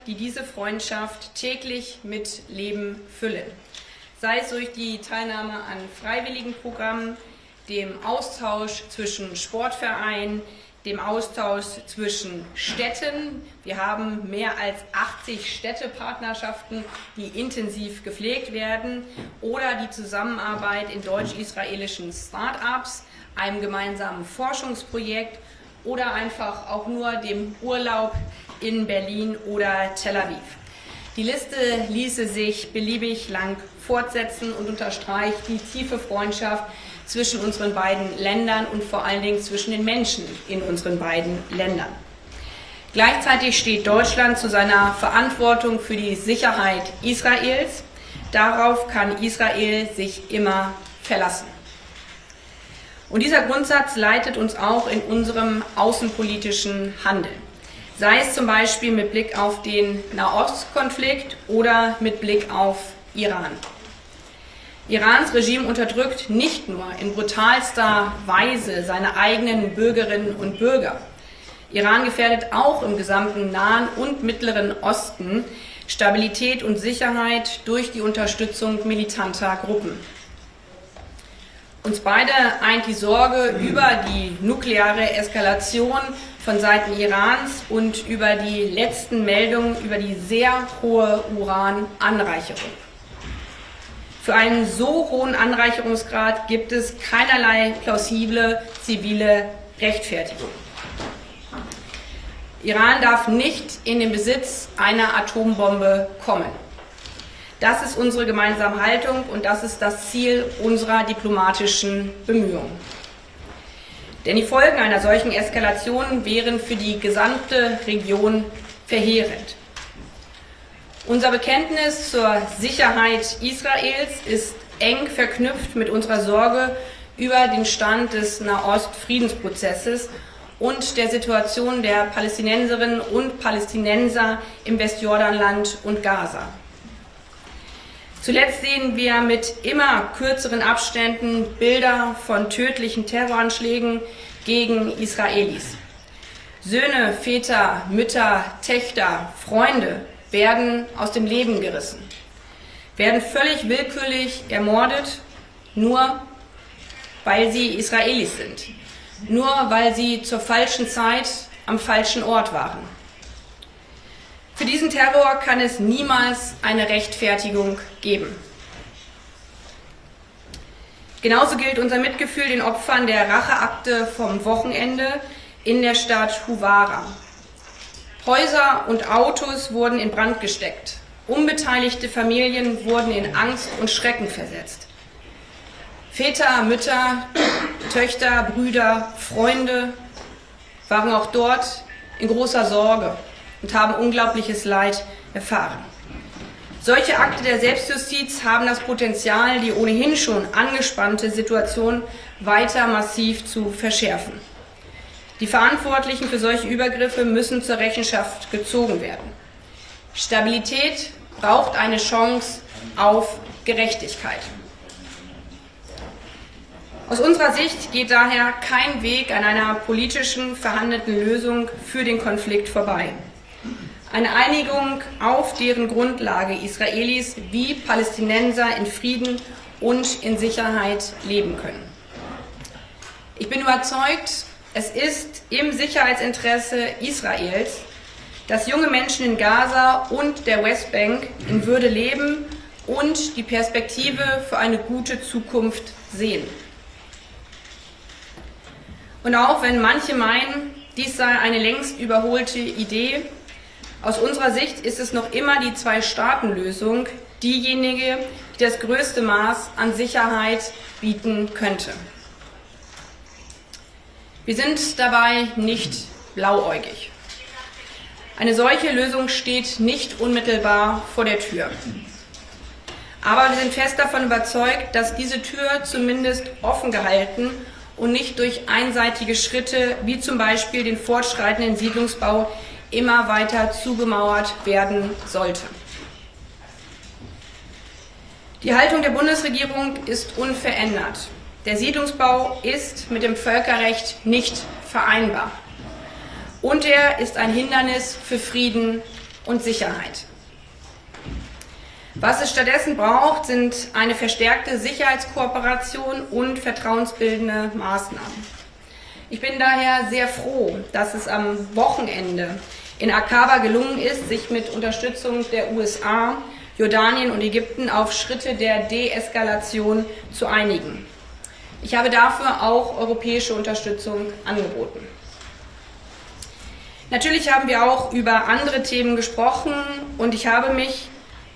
die diese Freundschaft täglich mit Leben füllen. Sei es durch die Teilnahme an Freiwilligenprogrammen, dem Austausch zwischen Sportvereinen, dem Austausch zwischen Städten. Wir haben mehr als 80 Städtepartnerschaften, die intensiv gepflegt werden, oder die Zusammenarbeit in deutsch-israelischen Start-ups, einem gemeinsamen Forschungsprojekt oder einfach auch nur dem Urlaub in Berlin oder Tel Aviv. Die Liste ließe sich beliebig lang fortsetzen und unterstreicht die tiefe Freundschaft zwischen unseren beiden Ländern und vor allen Dingen zwischen den Menschen in unseren beiden Ländern. Gleichzeitig steht Deutschland zu seiner Verantwortung für die Sicherheit Israels. Darauf kann Israel sich immer verlassen. Und dieser Grundsatz leitet uns auch in unserem außenpolitischen Handeln. Sei es zum Beispiel mit Blick auf den Nahostkonflikt oder mit Blick auf Iran. Irans Regime unterdrückt nicht nur in brutalster Weise seine eigenen Bürgerinnen und Bürger. Iran gefährdet auch im gesamten Nahen und Mittleren Osten Stabilität und Sicherheit durch die Unterstützung militanter Gruppen. Uns beide eint die Sorge über die nukleare Eskalation von Seiten Irans und über die letzten Meldungen über die sehr hohe Urananreicherung. Für einen so hohen Anreicherungsgrad gibt es keinerlei plausible zivile Rechtfertigung. Iran darf nicht in den Besitz einer Atombombe kommen. Das ist unsere gemeinsame Haltung und das ist das Ziel unserer diplomatischen Bemühungen. Denn die Folgen einer solchen Eskalation wären für die gesamte Region verheerend. Unser Bekenntnis zur Sicherheit Israels ist eng verknüpft mit unserer Sorge über den Stand des Nahost-Friedensprozesses und der Situation der Palästinenserinnen und Palästinenser im Westjordanland und Gaza. Zuletzt sehen wir mit immer kürzeren Abständen Bilder von tödlichen Terroranschlägen gegen Israelis. Söhne, Väter, Mütter, Töchter, Freunde werden aus dem Leben gerissen, werden völlig willkürlich ermordet, nur weil sie Israelis sind, nur weil sie zur falschen Zeit am falschen Ort waren. Für diesen Terror kann es niemals eine Rechtfertigung geben. Genauso gilt unser Mitgefühl den Opfern der Racheakte vom Wochenende in der Stadt Huwara. Häuser und Autos wurden in Brand gesteckt. Unbeteiligte Familien wurden in Angst und Schrecken versetzt. Väter, Mütter, Töchter, Brüder, Freunde waren auch dort in großer Sorge und haben unglaubliches Leid erfahren. Solche Akte der Selbstjustiz haben das Potenzial, die ohnehin schon angespannte Situation weiter massiv zu verschärfen. Die Verantwortlichen für solche Übergriffe müssen zur Rechenschaft gezogen werden. Stabilität braucht eine Chance auf Gerechtigkeit. Aus unserer Sicht geht daher kein Weg an einer politischen verhandelten Lösung für den Konflikt vorbei. Eine Einigung auf deren Grundlage Israelis wie Palästinenser in Frieden und in Sicherheit leben können. Ich bin überzeugt, es ist im Sicherheitsinteresse Israels, dass junge Menschen in Gaza und der Westbank in Würde leben und die Perspektive für eine gute Zukunft sehen. Und auch wenn manche meinen, dies sei eine längst überholte Idee, aus unserer Sicht ist es noch immer die Zwei-Staaten-Lösung, diejenige, die das größte Maß an Sicherheit bieten könnte. Wir sind dabei nicht blauäugig. Eine solche Lösung steht nicht unmittelbar vor der Tür. Aber wir sind fest davon überzeugt, dass diese Tür zumindest offen gehalten und nicht durch einseitige Schritte, wie zum Beispiel den fortschreitenden Siedlungsbau, immer weiter zugemauert werden sollte. Die Haltung der Bundesregierung ist unverändert. Der Siedlungsbau ist mit dem Völkerrecht nicht vereinbar. Und er ist ein Hindernis für Frieden und Sicherheit. Was es stattdessen braucht, sind eine verstärkte Sicherheitskooperation und vertrauensbildende Maßnahmen. Ich bin daher sehr froh, dass es am Wochenende in Aqaba gelungen ist, sich mit Unterstützung der USA, Jordanien und Ägypten auf Schritte der Deeskalation zu einigen. Ich habe dafür auch europäische Unterstützung angeboten. Natürlich haben wir auch über andere Themen gesprochen und ich habe mich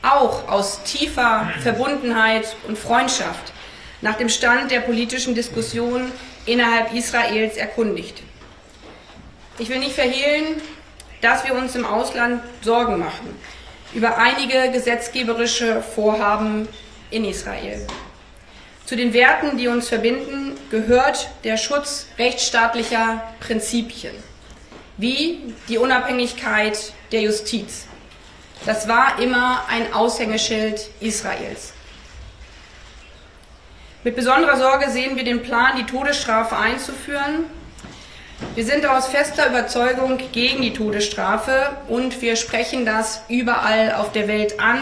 auch aus tiefer Verbundenheit und Freundschaft nach dem Stand der politischen Diskussion innerhalb Israels erkundigt. Ich will nicht verhehlen, dass wir uns im Ausland Sorgen machen über einige gesetzgeberische Vorhaben in Israel. Zu den Werten, die uns verbinden, gehört der Schutz rechtsstaatlicher Prinzipien, wie die Unabhängigkeit der Justiz. Das war immer ein Aushängeschild Israels. Mit besonderer Sorge sehen wir den Plan, die Todesstrafe einzuführen. Wir sind aus fester Überzeugung gegen die Todesstrafe und wir sprechen das überall auf der Welt an,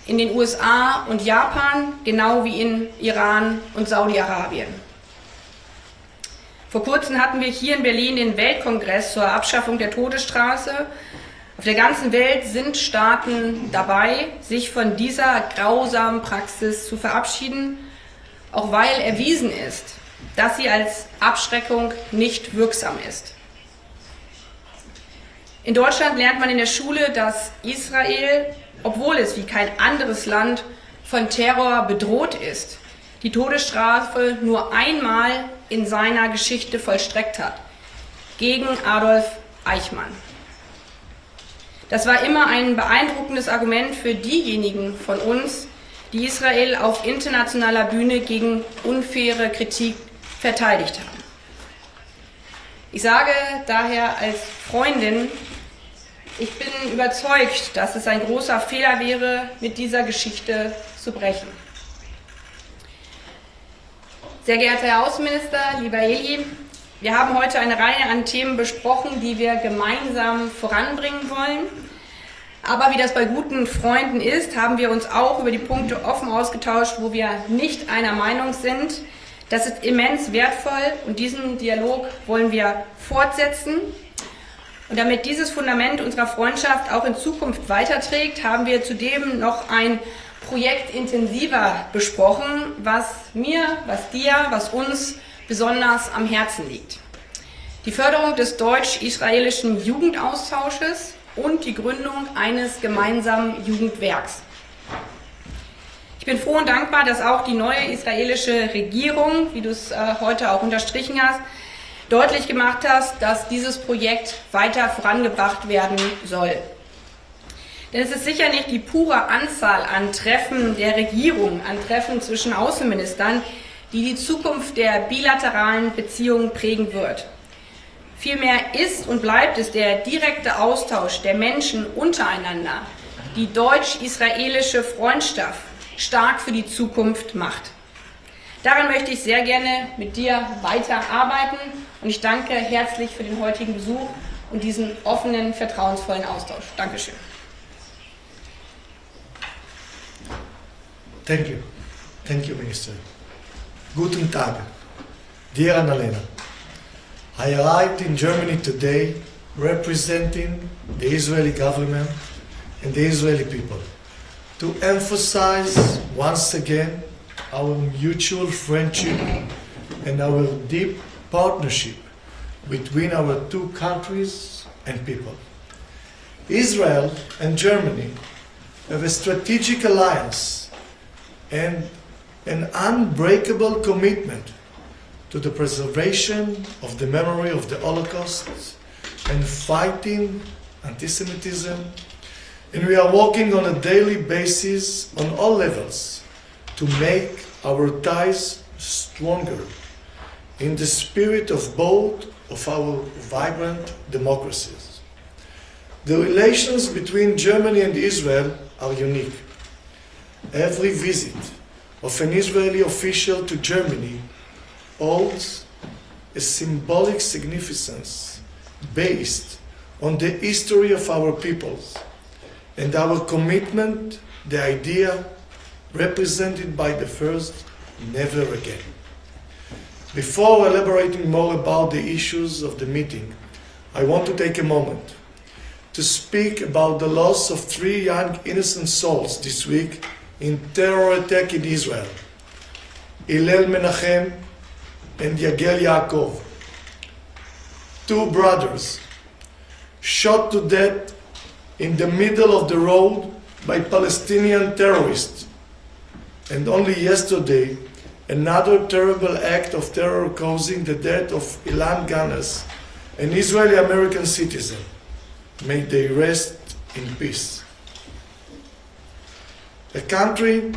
in den USA und Japan, genau wie in Iran und Saudi-Arabien. Vor kurzem hatten wir hier in Berlin den Weltkongress zur Abschaffung der Todesstrafe. Auf der ganzen Welt sind Staaten dabei, sich von dieser grausamen Praxis zu verabschieden, auch weil erwiesen ist, dass sie als Abschreckung nicht wirksam ist. In Deutschland lernt man in der Schule, dass Israel, obwohl es wie kein anderes Land von Terror bedroht ist, die Todesstrafe nur einmal in seiner Geschichte vollstreckt hat, gegen Adolf Eichmann. Das war immer ein beeindruckendes Argument für diejenigen von uns, die Israel auf internationaler Bühne gegen unfaire Kritik verteidigt haben. Ich sage daher als Freundin, ich bin überzeugt, dass es ein großer Fehler wäre, mit dieser Geschichte zu brechen. Sehr geehrter Herr Außenminister, lieber Eli, wir haben heute eine Reihe an Themen besprochen, die wir gemeinsam voranbringen wollen. Aber wie das bei guten Freunden ist, haben wir uns auch über die Punkte offen ausgetauscht, wo wir nicht einer Meinung sind. Das ist immens wertvoll und diesen Dialog wollen wir fortsetzen. Und damit dieses Fundament unserer Freundschaft auch in Zukunft weiterträgt, haben wir zudem noch ein Projekt intensiver besprochen, was mir, was dir, was uns besonders am Herzen liegt. Die Förderung des deutsch-israelischen Jugendaustausches und die Gründung eines gemeinsamen Jugendwerks. Ich bin froh und dankbar, dass auch die neue israelische Regierung, wie du es heute auch unterstrichen hast, deutlich gemacht hast, dass dieses Projekt weiter vorangebracht werden soll. Denn es ist sicher nicht die pure Anzahl an Treffen der Regierung, an Treffen zwischen Außenministern, die die Zukunft der bilateralen Beziehungen prägen wird. Vielmehr ist und bleibt es der direkte Austausch der Menschen untereinander, die deutsch-israelische Freundschaft stark für die Zukunft macht. Daran möchte ich sehr gerne mit dir weiterarbeiten und ich danke herzlich für den heutigen Besuch und diesen offenen, vertrauensvollen Austausch. Dankeschön. Thank you. Thank you, Minister. Guten Tag. Dear Annalena, I arrived in Germany today representing the Israeli government and the Israeli people to emphasize once again our mutual friendship and our deep partnership between our two countries and people. Israel and Germany have a strategic alliance and an unbreakable commitment to the preservation of the memory of the Holocaust and fighting anti-Semitism. And we are working on a daily basis on all levels to make our ties stronger in the spirit of both of our vibrant democracies. The relations between Germany and Israel are unique. Every visit of an Israeli official to Germany holds a symbolic significance based on the history of our peoples and our commitment, the idea represented by the first, never again. Before elaborating more about the issues of the meeting, I want to take a moment to speak about the loss of 3 young innocent souls this week in terror attack in Israel. Hillel Menachem and Yagel Yaakov, 2 brothers, shot to death in the middle of the road by Palestinian terrorists. And only yesterday, another terrible act of terror causing the death of Ilan Ganas, an Israeli-American citizen. May they rest in peace. A country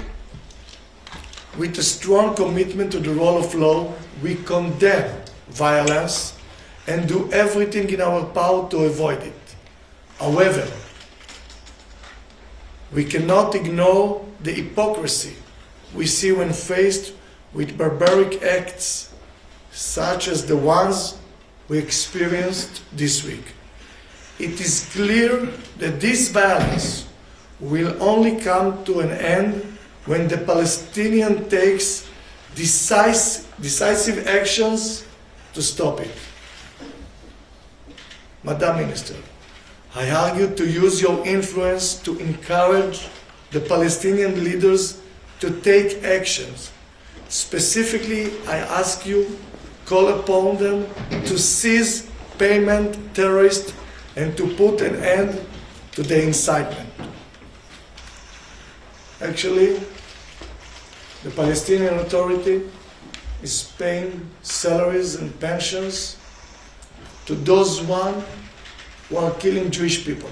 with a strong commitment to the rule of law, we condemn violence and do everything in our power to avoid it. However, we cannot ignore the hypocrisy we see when faced with barbaric acts such as the ones we experienced this week. It is clear that this violence will only come to an end when the Palestinian takes decisive actions to stop it. Madam Minister, I argue to use your influence to encourage the Palestinian leaders to take actions. Specifically, I ask you, call upon them to cease payment terrorists and to put an end to the incitement. Actually, the Palestinian Authority is paying salaries and pensions to those who are killing Jewish people.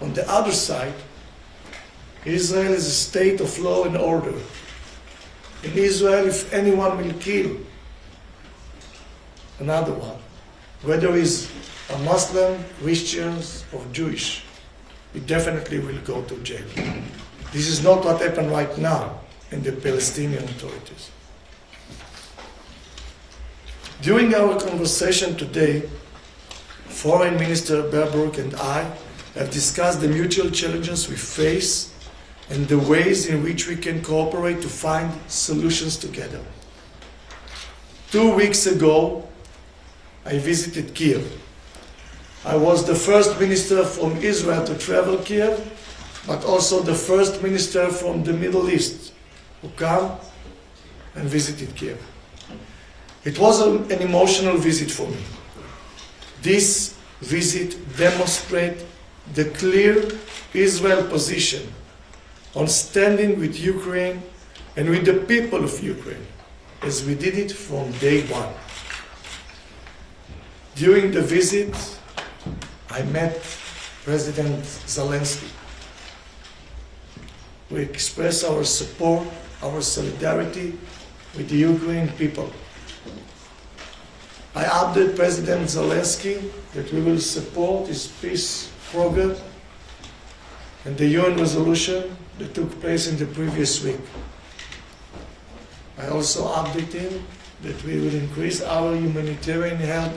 On the other side, Israel is a state of law and order. In Israel, if anyone will kill another one, whether he's a Muslim, Christians, or Jewish, he definitely will go to jail. This is not what happened right now in the Palestinian authorities. During our conversation today, Foreign Minister Baerbock and I have discussed the mutual challenges we face and the ways in which we can cooperate to find solutions together. 2 weeks ago, I visited Kiev. I was the first minister from Israel to travel Kiev, but also the first minister from the Middle East who came and visited Kiev. It was an emotional visit for me. This visit demonstrates the clear Israel position on standing with Ukraine and with the people of Ukraine, as we did it from day one. During the visit, I met President Zelensky. We expressed our support, our solidarity with the Ukrainian people. I updated President Zelensky that we will support his peace program and the UN resolution that took place in the previous week. I also updated him that we will increase our humanitarian help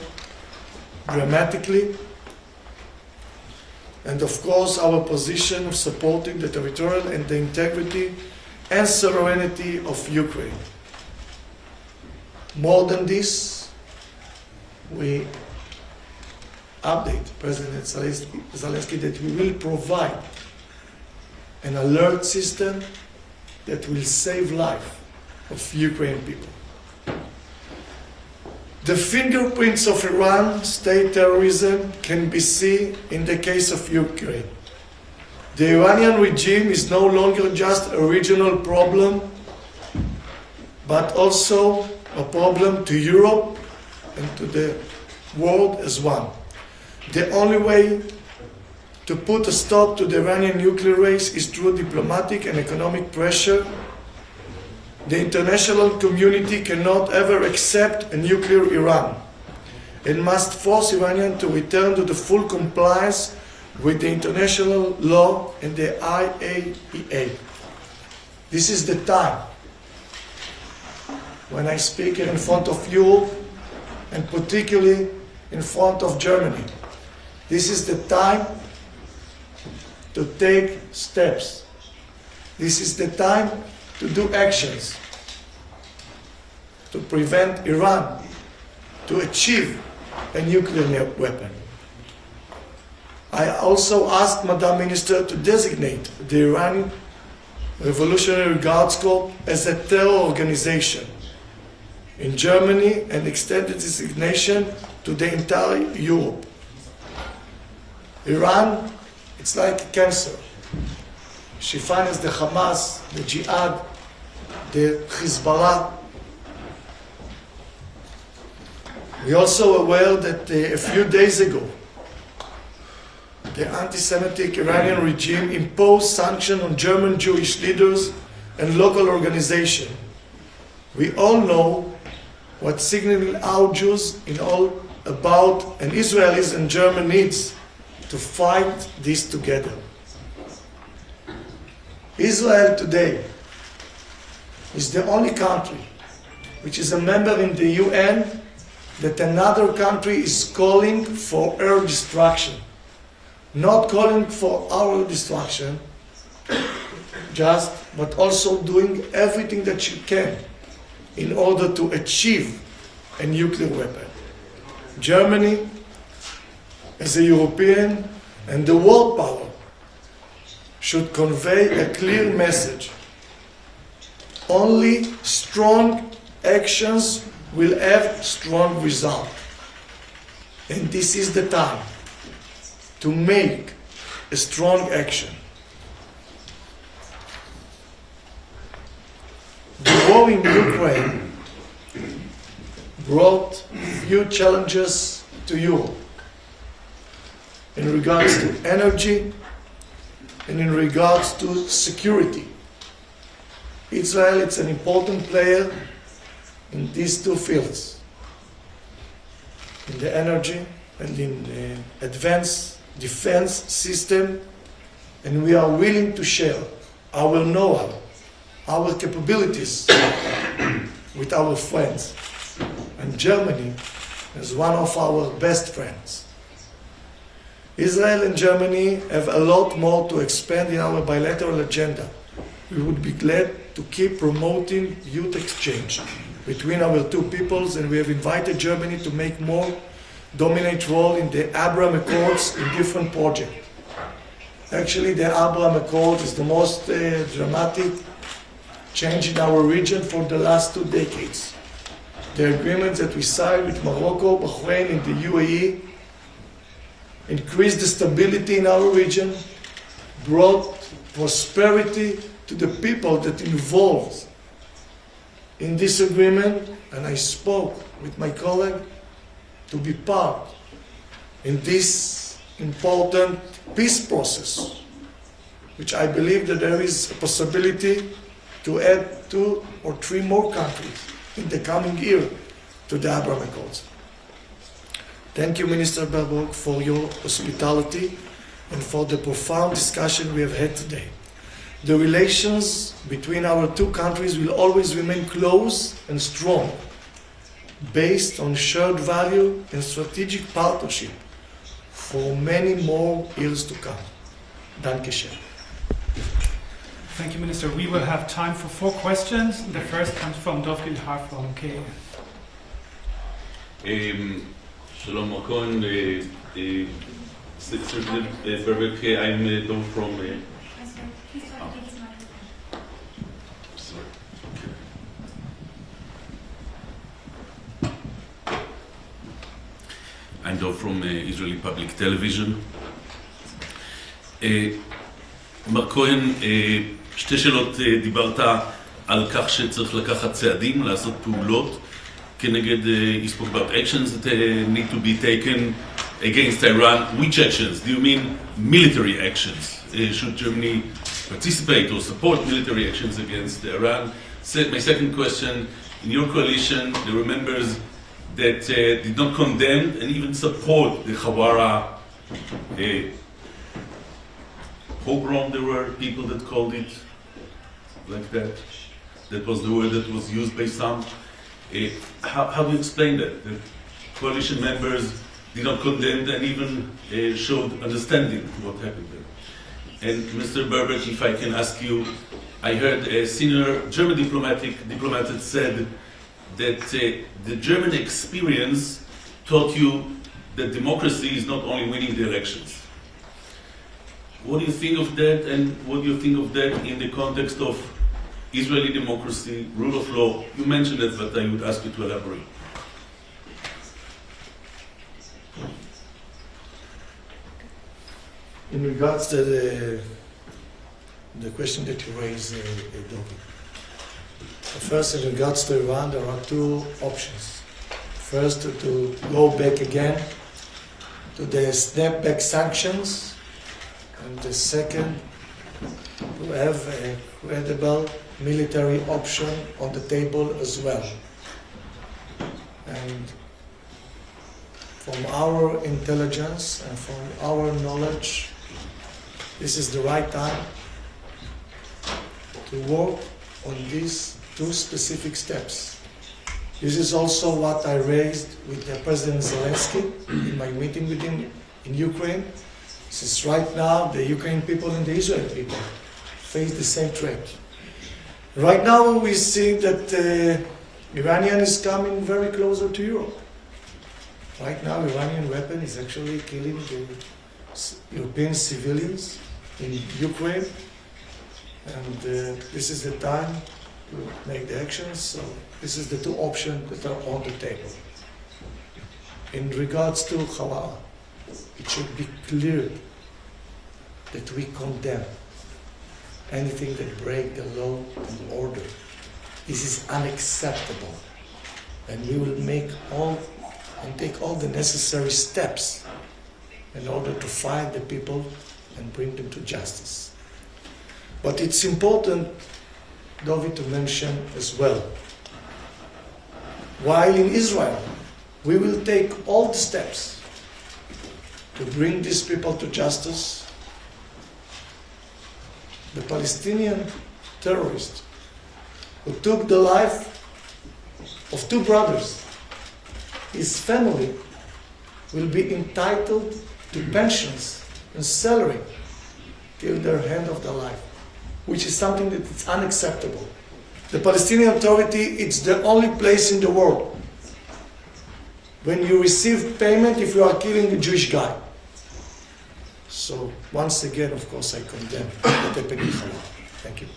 dramatically, and of course our position of supporting the territorial and the integrity and sovereignty of Ukraine. More than this, we update President Zelensky that we will provide an alert system that will save life of Ukrainian people. The fingerprints of Iran state terrorism can be seen in the case of Ukraine. The Iranian regime is no longer just a regional problem, but also a problem to Europe and to the world as one. The only way to put a stop to the Iranian nuclear race is through diplomatic and economic pressure. The international community cannot ever accept a nuclear Iran and must force Iranians to return to the full compliance with the international law and the IAEA. This is the time when I speak here in front of Europe and particularly in front of Germany. This is the time to take steps. This is the time to do actions to prevent Iran to achieve a nuclear weapon. I also asked Madam Minister to designate the Iranian Revolutionary Guards Corps as a terror organization in Germany and extended designation to the entire Europe. Iran, it's like a cancer. She finds the Hamas, the Jihad, the Hezbollah. We're also aware that a few days ago, the anti-Semitic Iranian regime imposed sanctions on German Jewish leaders and local organizations. We all know what signaling our Jews in all about, and Israelis and German needs to fight this together. Israel today is the only country which is a member in the UN that another country is calling for her destruction. Not calling for our destruction, but also doing everything that she can in order to achieve a nuclear weapon. Germany, as a European and the world power, should convey a clear message. Only strong actions will have strong results. And this is the time to make a strong action. The war in Ukraine brought few challenges to Europe in regards to energy and in regards to security. Israel is an important player in these two fields, in the energy and in the advanced defense system, and we are willing to share our know-how, our capabilities with our friends. And Germany is one of our best friends. Israel and Germany have a lot more to expand in our bilateral agenda. We would be glad to keep promoting youth exchange between our two peoples, and we have invited Germany to make more dominant role in the Abraham Accords in different projects. Actually, the Abraham Accord is the most dramatic change in our region for the last 2 decades. The agreements that we signed with Morocco, Bahrain, and the UAE increased the stability in our region, brought prosperity to the people that involved in this agreement, and I spoke with my colleague to be part in this important peace process, which I believe that there is a possibility to add 2 or 3 more countries in the coming year to the Abraham Accords. Thank you, Minister Baerbock, for your hospitality and for the profound discussion we have had today. The relations between our two countries will always remain close and strong, based on shared value and strategic partnership for many more years to come. Danke schön. Thank you, Minister. We will have time for 4 questions. The first comes from Dov Gilhar from KF. Shalom, Mr. Cohen. Baerbock, I'm Dov from... I'm Dov from Israeli Public Television. מר כהן, 2 שאלות. דיברת על כך שצריך לקחת צעדים, לעשות פעולות כנגד, you spoke about actions that need to be taken against Iran. Which actions? Do you mean military actions? Should Germany participate or support military actions against Iran? My second question, in your coalition, there were members that did not condemn and even support the Hawara pogrom. There were people that called it like that. That was the word that was used by some. How do you explain that? The coalition members did not condemn and even showed understanding to what happened there. And Mr. Berbert, if I can ask you, I heard a senior German diplomat said that the German experience taught you that democracy is not only winning the elections. What do you think of that, and what do you think of that in the context of Israeli democracy, rule of law? You mentioned it, but I would ask you to elaborate. In regards to the question that you raised, Dovi. First, in regards to Iran, there are two options. First, to go back again to the snapback sanctions, and the second, to have a credible military option on the table as well. And from our intelligence and from our knowledge, this is the right time to work on these two specific steps. This is also what I raised with President Zelensky in my meeting with him in Ukraine. Since right now the Ukrainian people and the Israeli people face the same threat. Right now we see that Iranian is coming very closer to Europe. Right now Iranian weapon is actually killing the European civilians in Ukraine, and this is the time to make the actions. So this is the two options that are on the table. In regards to Hawara, it should be clear that we condemn anything that breaks the law and order. This is unacceptable, and we will take all the necessary steps in order to find the people and bring them to justice. But it's important, Dovi, to mention as well, while in Israel we will take all the steps to bring these people to justice, the Palestinian terrorist who took the life of two brothers, his family will be entitled to pensions and salary till their end of their life, which is something that is unacceptable. The Palestinian Authority, it's the only place in the world when you receive payment if you are killing a Jewish guy. So once again, of course, I condemn what happened in Hamas. Thank you.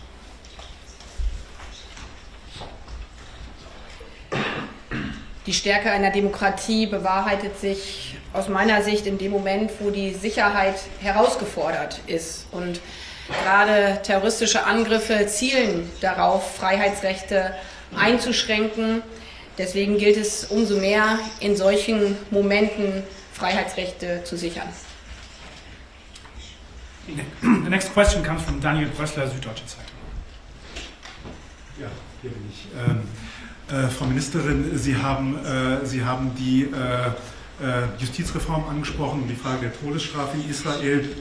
Die Stärke einer Demokratie bewahrheitet sich aus meiner Sicht in dem Moment, wo die Sicherheit herausgefordert ist. Und gerade terroristische Angriffe zielen darauf, Freiheitsrechte einzuschränken. Deswegen gilt es umso mehr, in solchen Momenten Freiheitsrechte zu sichern. The next question comes from Daniel Brössler, Süddeutsche Zeitung. Ja, hier bin ich. Frau Ministerin, Sie haben die Justizreform angesprochen und die Frage der Todesstrafe in Israel.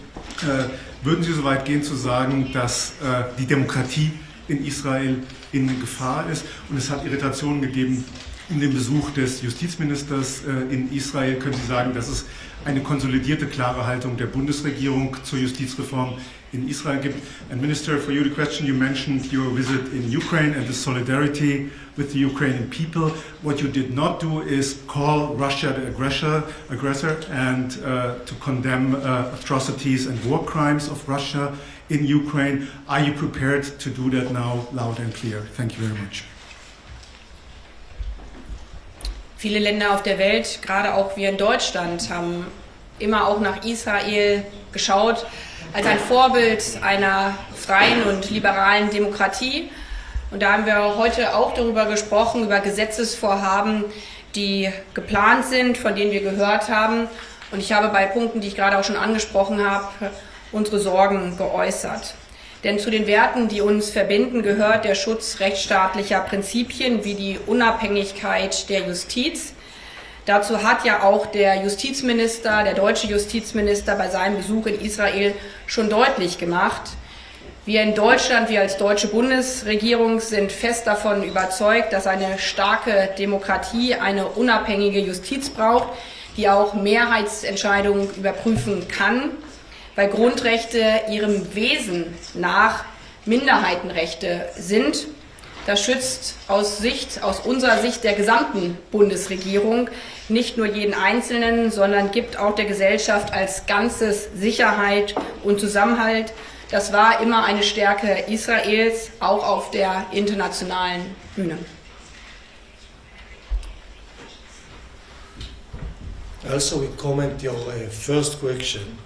Würden Sie so weit gehen zu sagen, dass die Demokratie in Israel in Gefahr ist? Und es hat Irritationen gegeben in dem Besuch des Justizministers in Israel. Können Sie sagen, dass es eine konsolidierte, klare Haltung der Bundesregierung zur Justizreform in Israel gibt? And Minister, for you the question, you mentioned your visit in Ukraine and the solidarity with the Ukrainian people. What you did not do is call Russia the aggressor and to condemn atrocities and war crimes of Russia in Ukraine. Are you prepared to do that now, loud and clear? Thank you very much. Viele Länder auf der Welt, gerade auch wir in Deutschland, haben immer auch nach Israel geschaut als ein Vorbild einer freien und liberalen Demokratie. Und da haben wir heute auch darüber gesprochen, über Gesetzesvorhaben, die geplant sind, von denen wir gehört haben. Und ich habe bei Punkten, die ich gerade auch schon angesprochen habe, unsere Sorgen geäußert. Denn zu den Werten, die uns verbinden, gehört der Schutz rechtsstaatlicher Prinzipien wie die Unabhängigkeit der Justiz. Dazu hat ja auch der Justizminister, der deutsche Justizminister bei seinem Besuch in Israel schon deutlich gemacht. Wir in Deutschland, wir als deutsche Bundesregierung sind fest davon überzeugt, dass eine starke Demokratie eine unabhängige Justiz braucht, die auch Mehrheitsentscheidungen überprüfen kann. weil Grundrechte ihrem Wesen nach Minderheitenrechte sind. Das schützt aus unserer Sicht der gesamten Bundesregierung nicht nur jeden Einzelnen, sondern gibt auch der Gesellschaft als Ganzes Sicherheit und Zusammenhalt. Das war immer eine Stärke Israels, auch auf der internationalen Bühne. Also, we comment your first question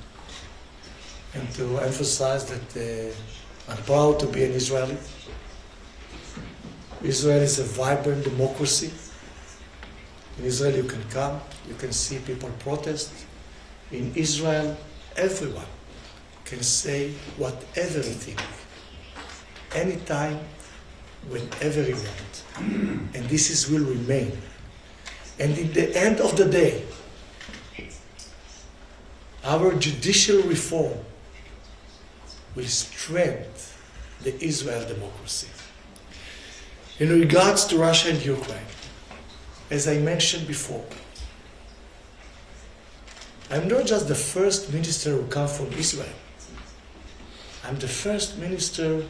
and to emphasize that I'm proud to be an Israeli. Israel is a vibrant democracy. In Israel you can come, you can see people protest. In Israel, everyone can say whatever they think, anytime, whenever you want. And this will remain. And in the end of the day, our judicial reform will strengthen the Israel democracy. In regards to Russia and Ukraine, as I mentioned before, I'm not just the first minister who comes from Israel. I'm the first minister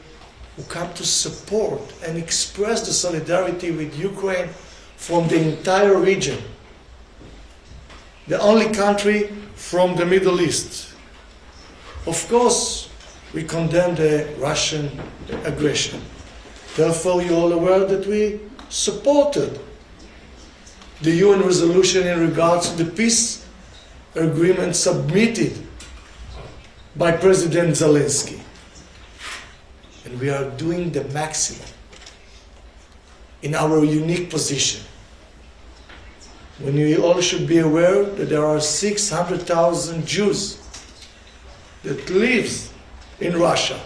who come to support and express the solidarity with Ukraine from the entire region. The only country from the Middle East. Of course, we condemn the Russian aggression. Therefore, you're all aware that we supported the UN resolution in regards to the peace agreement submitted by President Zelensky. And we are doing the maximum in our unique position. When we all should be aware that there are 600,000 Jews that live in Russia.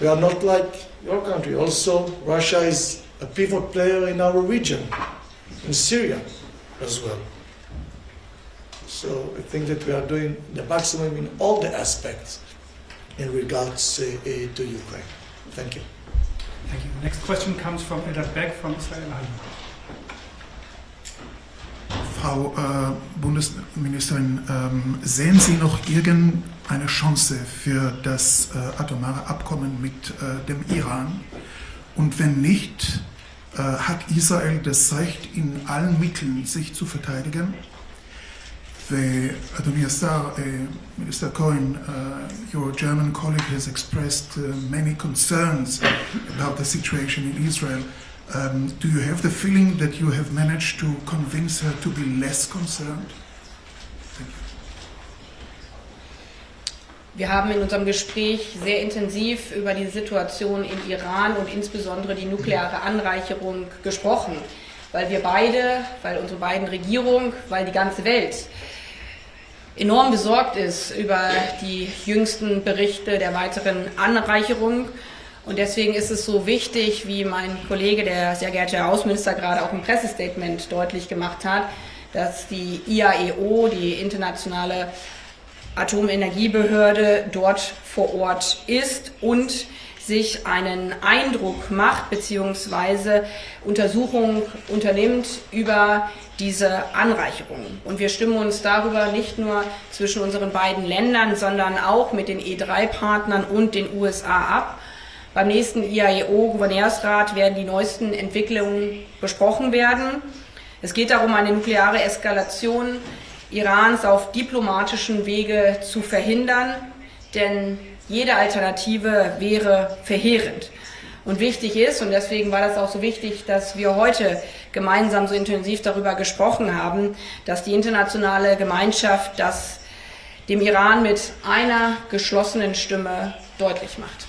We are not like your country. Also, Russia is a pivot player in our region, in Syria as well. So I think that we are doing the maximum in all the aspects in regards to Ukraine. Thank you. Thank you. Next question comes from Eda Beck from Israel. Frau Bundesministerin, sehen Sie noch irgendeine Chance für das atomare Abkommen mit dem Iran? Und wenn nicht, hat Israel das Recht, in allen Mitteln sich zu verteidigen? אדוני השר, Minister Cohen, your German colleague has expressed many concerns about the situation in Israel. Do you have the feeling that you have managed to convince her to be less concerned? Thank you. Wir haben in unserem Gespräch sehr intensiv über die Situation in Iran und insbesondere die nukleare Anreicherung gesprochen, weil unsere beiden Regierungen, weil die ganze Welt enorm besorgt ist über die jüngsten Berichte der weiteren Anreicherung. Und deswegen ist es so wichtig, wie mein Kollege, der sehr geehrte Herr Außenminister, gerade auch im Pressestatement deutlich gemacht hat, dass die IAEO, die internationale Atomenergiebehörde, dort vor Ort ist und sich einen Eindruck macht bzw. Untersuchungen unternimmt über diese Anreicherung. Und wir stimmen uns darüber nicht nur zwischen unseren beiden Ländern, sondern auch mit den E3-Partnern und den USA ab. Beim nächsten IAEO-Gouverneursrat werden die neuesten Entwicklungen besprochen werden. Es geht darum, eine nukleare Eskalation Irans auf diplomatischen Wege zu verhindern, denn jede Alternative wäre verheerend. Und wichtig ist, und deswegen war das auch so wichtig, dass wir heute gemeinsam so intensiv darüber gesprochen haben, dass die internationale Gemeinschaft das dem Iran mit einer geschlossenen Stimme deutlich macht.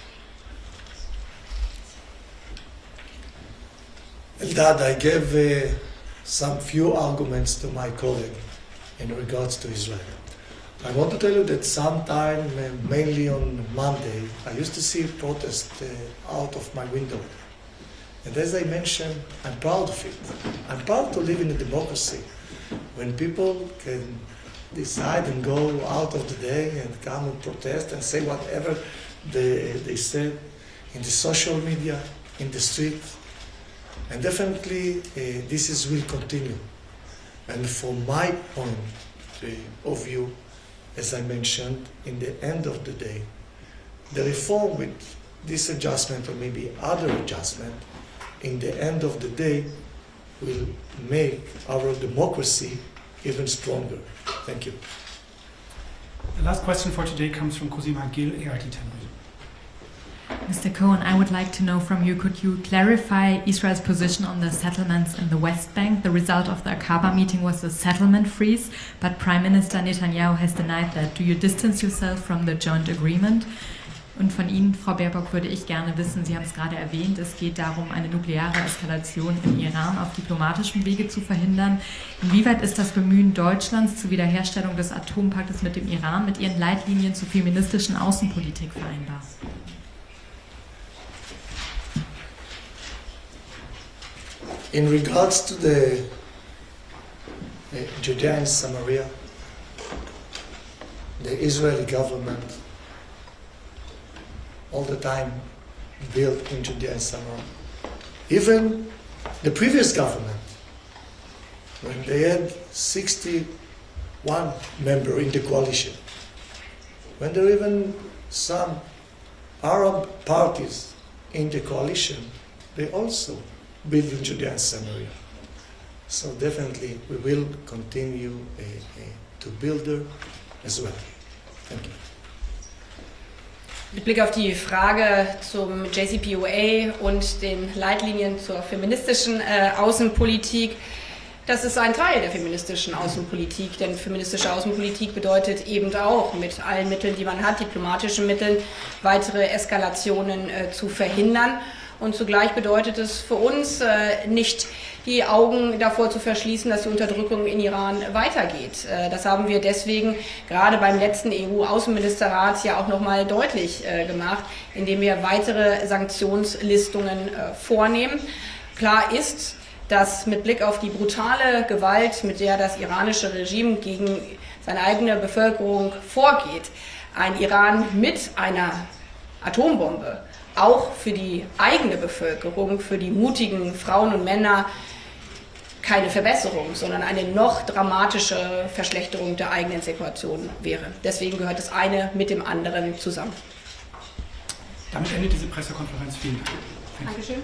Eldad, I gave some few arguments to my colleague in regards to Israel. I want to tell you that sometime, mainly on Monday, I used to see protests out of my window. And as I mentioned, I'm proud of it. I'm proud to live in a democracy when people can decide and go out of the day and come and protest and say whatever they said in the social media, in the street. And definitely this will continue. And from my point of view, as I mentioned, in the end of the day, the reform with this adjustment or maybe other adjustment, in the end of the day, will make our democracy even stronger. Thank you. The last question for today comes from Cosima Gil, ART Television. Mr. Cohen, I would like to know from you, could you clarify Israel's position on the settlements in the West Bank? The result of the Aqaba meeting was a settlement freeze, but Prime Minister Netanyahu has denied that. Do you distance yourself from the joint agreement? Und von Ihnen, Frau Baerbock, würde ich gerne wissen, Sie haben es gerade erwähnt, es geht darum, eine nukleare Eskalation im Iran auf diplomatischem Wege zu verhindern. Inwieweit ist das Bemühen Deutschlands zur Wiederherstellung des Atompaktes mit dem Iran mit Ihren Leitlinien zur feministischen Außenpolitik vereinbar? In regards to the Judea and Samaria, the Israeli government all the time built in Judea and Samaria. Even the previous government, when they had 61 members in the coalition, when there were even some Arab parties in the coalition, they also built in Judea and Samaria. So definitely we will continue to build there as well. Thank you. Mit Blick auf die Frage zum JCPOA und den Leitlinien zur feministischen Außenpolitik, das ist ein Teil der feministischen Außenpolitik, denn feministische Außenpolitik bedeutet eben auch, mit allen Mitteln, die man hat, diplomatischen Mitteln, weitere Eskalationen zu verhindern. Und zugleich bedeutet es für uns nicht, die Augen davor zu verschließen, dass die Unterdrückung in Iran weitergeht. Das haben wir deswegen gerade beim letzten EU-Außenministerrat ja auch nochmal deutlich gemacht, indem wir weitere Sanktionslistungen vornehmen. Klar ist, dass mit Blick auf die brutale Gewalt, mit der das iranische Regime gegen seine eigene Bevölkerung vorgeht, ein Iran mit einer Atombombe auch für die eigene Bevölkerung, für die mutigen Frauen und Männer keine Verbesserung, sondern eine noch dramatische Verschlechterung der eigenen Situation wäre. Deswegen gehört das eine mit dem anderen zusammen. Damit endet diese Pressekonferenz. Vielen Dank. Dankeschön.